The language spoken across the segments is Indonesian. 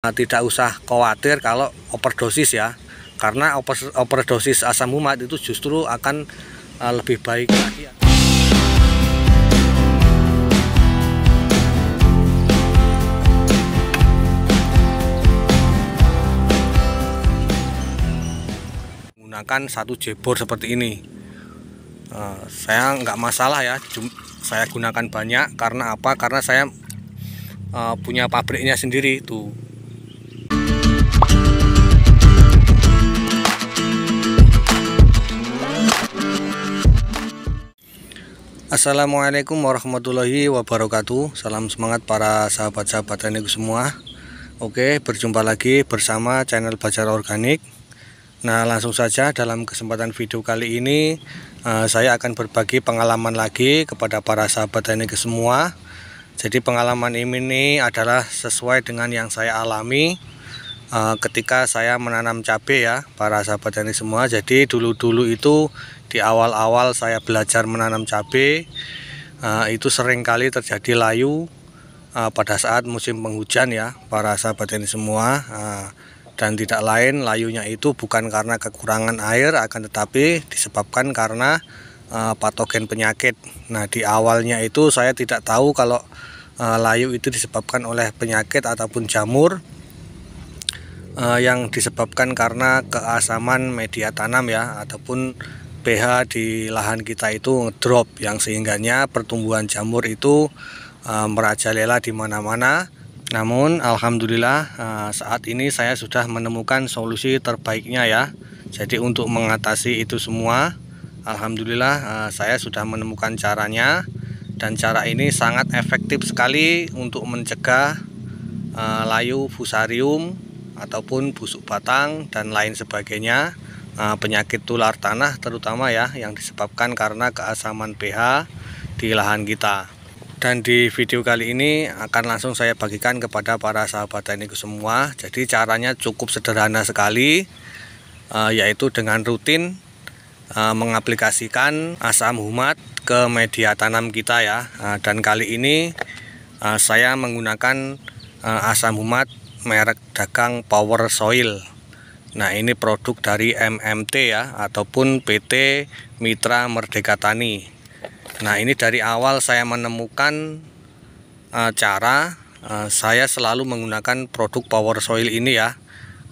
tidak usah khawatir kalau overdosis ya, karena overdosis asam humat itu justru akan lebih baik lagi. Menggunakan satu jebor seperti ini, saya nggak masalah ya, saya gunakan banyak. Karena apa? Karena saya punya pabriknya sendiri tuh. Assalamualaikum warahmatullahi wabarakatuh. Salam semangat para sahabat-sahabat teknik semua. Oke, berjumpa lagi bersama channel Bajar Organik. Nah, langsung saja dalam kesempatan video kali ini saya akan berbagi pengalaman lagi kepada para sahabat teknik semua. Jadi pengalaman ini adalah sesuai dengan yang saya alami ketika saya menanam cabai ya, para sahabat teknik semua. Jadi dulu-dulu itu di awal-awal saya belajar menanam cabai, itu seringkali terjadi layu pada saat musim penghujan ya, para sahabat teknik semua. Dan tidak lain, layunya itu bukan karena kekurangan air, akan tetapi disebabkan karena patogen penyakit. Nah, di awalnya itu saya tidak tahu kalau layu itu disebabkan oleh penyakit ataupun jamur yang disebabkan karena keasaman media tanam ya, ataupun pH di lahan kita itu drop, yang sehingganya pertumbuhan jamur itu merajalela di mana-mana. Namun alhamdulillah saat ini saya sudah menemukan solusi terbaiknya ya. Jadi untuk mengatasi itu semua, alhamdulillah saya sudah menemukan caranya. Dan cara ini sangat efektif sekali untuk mencegah layu fusarium ataupun busuk batang dan lain sebagainya, penyakit tular tanah terutama ya, yang disebabkan karena keasaman pH di lahan kita. Dan di video kali ini akan langsung saya bagikan kepada para sahabat teknik semua. Jadi caranya cukup sederhana sekali, yaitu dengan rutin mengaplikasikan asam humat ke media tanam kita ya. Dan kali ini saya menggunakan asam humat merek dagang Power Soil. Nah, ini produk dari MMT ya, ataupun PT Mitra Merdeka Tani. Nah, ini dari awal saya menemukan cara, saya selalu menggunakan produk Power Soil ini ya,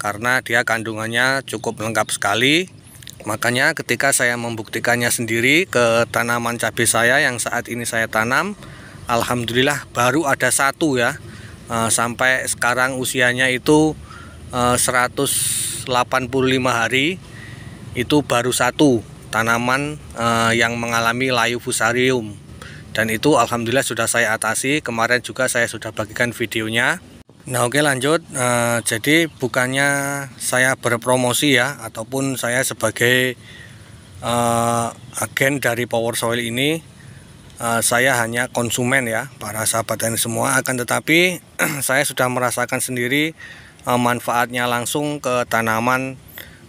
karena dia kandungannya cukup lengkap sekali. Makanya ketika saya membuktikannya sendiri ke tanaman cabai saya yang saat ini saya tanam, alhamdulillah baru ada satu ya, sampai sekarang usianya itu 185 hari, itu baru satu tanaman yang mengalami layu fusarium, dan itu alhamdulillah sudah saya atasi. Kemarin juga saya sudah bagikan videonya. Nah, oke, lanjut. Jadi bukannya saya berpromosi ya, ataupun saya sebagai agen dari Power Soil ini, saya hanya konsumen ya, para sahabat teknik semua. Akan tetapi saya sudah merasakan sendiri manfaatnya langsung ke tanaman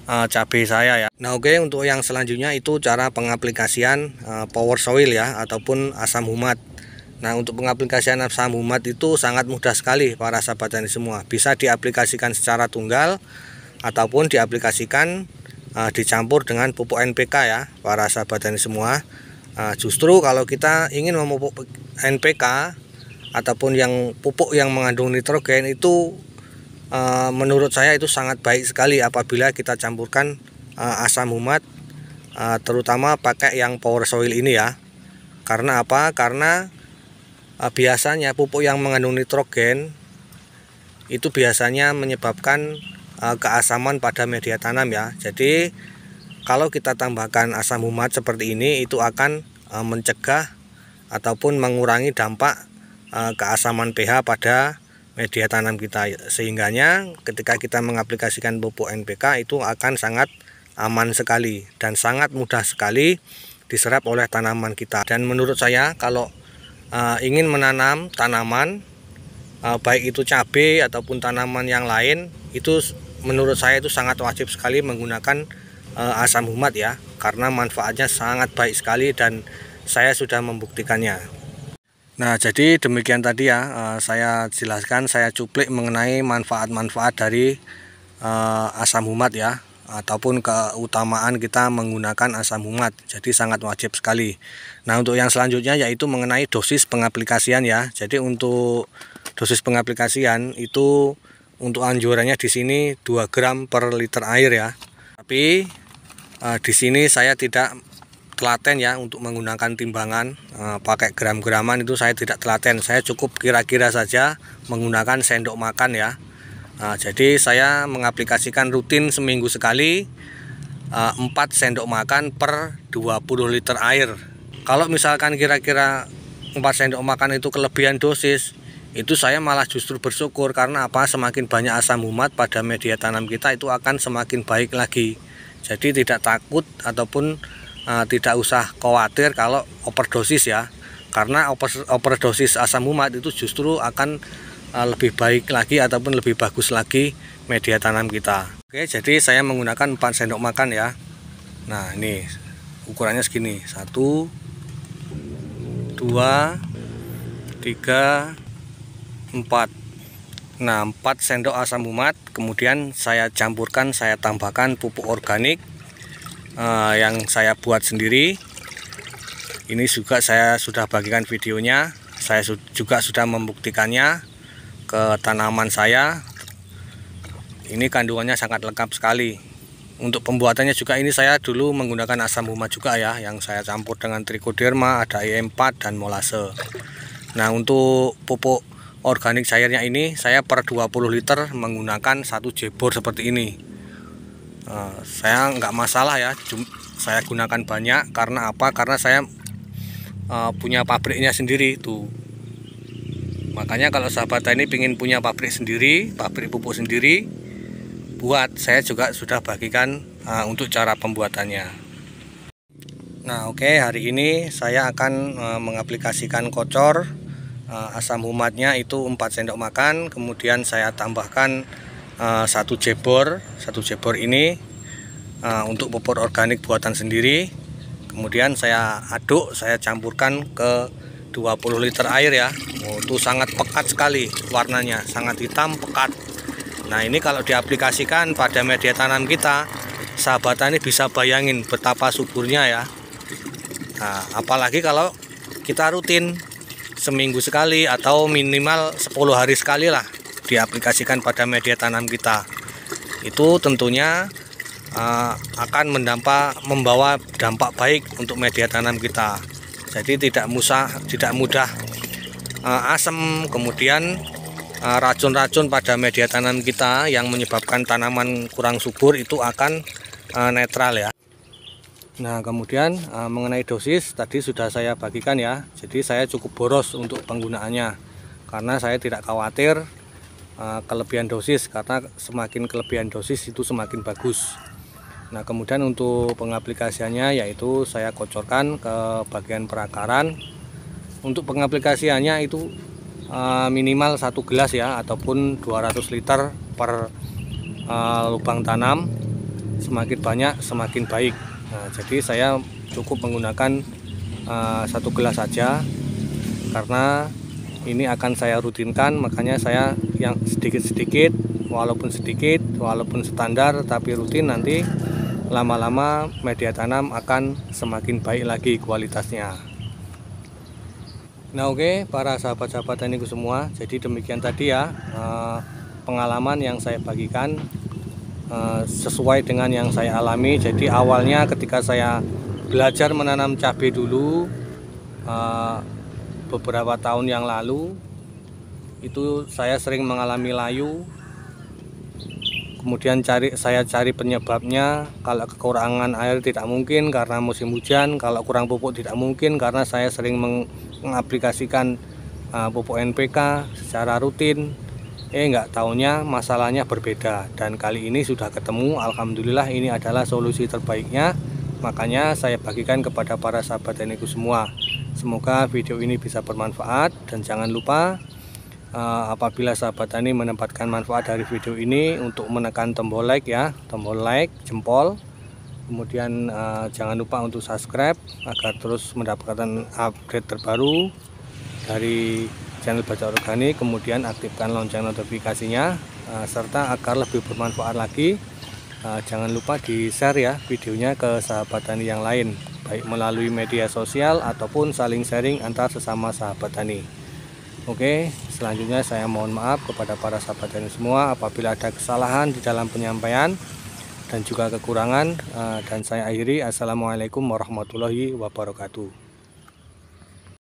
cabai saya ya. Nah, oke, untuk yang selanjutnya itu cara pengaplikasian Power Soil ya, ataupun asam humat. Nah, untuk pengaplikasian asam humat itu sangat mudah sekali para sahabat teknik semua. Bisa diaplikasikan secara tunggal ataupun diaplikasikan dicampur dengan pupuk NPK ya, para sahabat teknik semua. Justru kalau kita ingin memupuk NPK ataupun yang pupuk yang mengandung nitrogen itu, menurut saya itu sangat baik sekali apabila kita campurkan asam humat, terutama pakai yang Power Soil ini ya. Karena apa? Karena biasanya pupuk yang mengandung nitrogen itu biasanya menyebabkan keasaman pada media tanam ya. Jadi kalau kita tambahkan asam humat seperti ini, itu akan mencegah ataupun mengurangi dampak keasaman pH pada media tanam kita, sehingganya ketika kita mengaplikasikan pupuk NPK itu akan sangat aman sekali dan sangat mudah sekali diserap oleh tanaman kita. Dan menurut saya kalau ingin menanam tanaman, baik itu cabai ataupun tanaman yang lain, itu menurut saya itu sangat wajib sekali menggunakan asam humat ya, karena manfaatnya sangat baik sekali dan saya sudah membuktikannya. Nah, jadi demikian tadi ya, saya jelaskan, saya cuplik mengenai manfaat-manfaat dari asam humat ya, ataupun keutamaan kita menggunakan asam humat. Jadi sangat wajib sekali. Nah, untuk yang selanjutnya yaitu mengenai dosis pengaplikasian ya. Jadi untuk dosis pengaplikasian itu untuk anjurannya di sini 2 gram per liter air ya. Tapi di sini saya tidak telaten ya untuk menggunakan timbangan pakai gram-graman, itu saya tidak telaten. Saya cukup kira-kira saja menggunakan sendok makan ya. Jadi saya mengaplikasikan rutin seminggu sekali 4 sendok makan per 20 liter air. Kalau misalkan kira-kira 4 sendok makan itu kelebihan dosis, itu saya malah justru bersyukur. Karena apa? Semakin banyak asam humat pada media tanam kita itu akan semakin baik lagi. Jadi tidak takut ataupun tidak usah khawatir kalau overdosis ya, karena overdosis asam humat itu justru akan lebih baik lagi ataupun lebih bagus lagi media tanam kita. Oke, jadi saya menggunakan 4 sendok makan ya. Nah, ini ukurannya segini, 1, 2, 3, 4. Nah, 4 sendok asam humat, kemudian saya campurkan, saya tambahkan pupuk organik yang saya buat sendiri. Ini juga saya sudah bagikan videonya. Saya juga sudah membuktikannya ke tanaman saya. Ini kandungannya sangat lengkap sekali. Untuk pembuatannya juga ini saya dulu menggunakan asam humat juga ya, yang saya campur dengan trichoderma, ada E4 dan molase. Nah, untuk pupuk organik cairnya ini saya per 20 liter menggunakan 1 jebor seperti ini. Saya nggak masalah ya, saya gunakan banyak. Karena apa? Karena saya punya pabriknya sendiri tuh. Makanya kalau sahabat tani ingin punya pabrik sendiri, pabrik pupuk sendiri, buat, saya juga sudah bagikan untuk cara pembuatannya. Nah, oke, hari ini saya akan mengaplikasikan kocor asam humatnya itu 4 sendok makan, kemudian saya tambahkan 1 jebor ini untuk pupuk organik buatan sendiri. Kemudian saya aduk, saya campurkan ke 20 liter air ya. Itu sangat pekat sekali warnanya, sangat hitam pekat. Nah, ini kalau diaplikasikan pada media tanam kita, sahabat tani bisa bayangin betapa suburnya ya. Nah, apalagi kalau kita rutin seminggu sekali atau minimal 10 hari sekali lah diaplikasikan pada media tanam kita. Itu tentunya akan membawa dampak baik untuk media tanam kita. Jadi tidak mudah asam, kemudian racun-racun pada media tanam kita yang menyebabkan tanaman kurang subur itu akan netral ya. Nah, kemudian mengenai dosis tadi sudah saya bagikan ya. Jadi saya cukup boros untuk penggunaannya, karena saya tidak khawatir kelebihan dosis, karena semakin kelebihan dosis itu semakin bagus. Nah, kemudian untuk pengaplikasiannya yaitu saya kocorkan ke bagian perakaran. Untuk pengaplikasiannya itu minimal 1 gelas ya, ataupun 200 liter per lubang tanam. Semakin banyak semakin baik. Nah, jadi saya cukup menggunakan 1 gelas saja, karena ini akan saya rutinkan. Makanya saya yang sedikit-sedikit, walaupun standar tapi rutin, nanti lama-lama media tanam akan semakin baik lagi kualitasnya. Nah, oke, para sahabat-sahabat taniku semua, jadi demikian tadi ya pengalaman yang saya bagikan sesuai dengan yang saya alami. Jadi awalnya ketika saya belajar menanam cabai dulu beberapa tahun yang lalu, itu saya sering mengalami layu. Kemudian saya cari penyebabnya. Kalau kekurangan air tidak mungkin karena musim hujan, kalau kurang pupuk tidak mungkin karena saya sering mengaplikasikan pupuk NPK secara rutin. Nggak taunya masalahnya berbeda, dan kali ini sudah ketemu. Alhamdulillah, ini adalah solusi terbaiknya. Makanya saya bagikan kepada para sahabat taniku semua. Semoga video ini bisa bermanfaat, dan jangan lupa apabila sahabat tani mendapatkan manfaat dari video ini untuk menekan tombol like ya, tombol like, jempol. Kemudian jangan lupa untuk subscribe agar terus mendapatkan update terbaru dari channel Baca Organik, kemudian aktifkan lonceng notifikasinya, serta agar lebih bermanfaat lagi, jangan lupa di-share ya videonya ke sahabat tani yang lain, baik melalui media sosial ataupun saling sharing antar sesama sahabat tani. Oke, selanjutnya saya mohon maaf kepada para sahabat tani semua apabila ada kesalahan di dalam penyampaian dan juga kekurangan, dan saya akhiri. Assalamualaikum warahmatullahi wabarakatuh.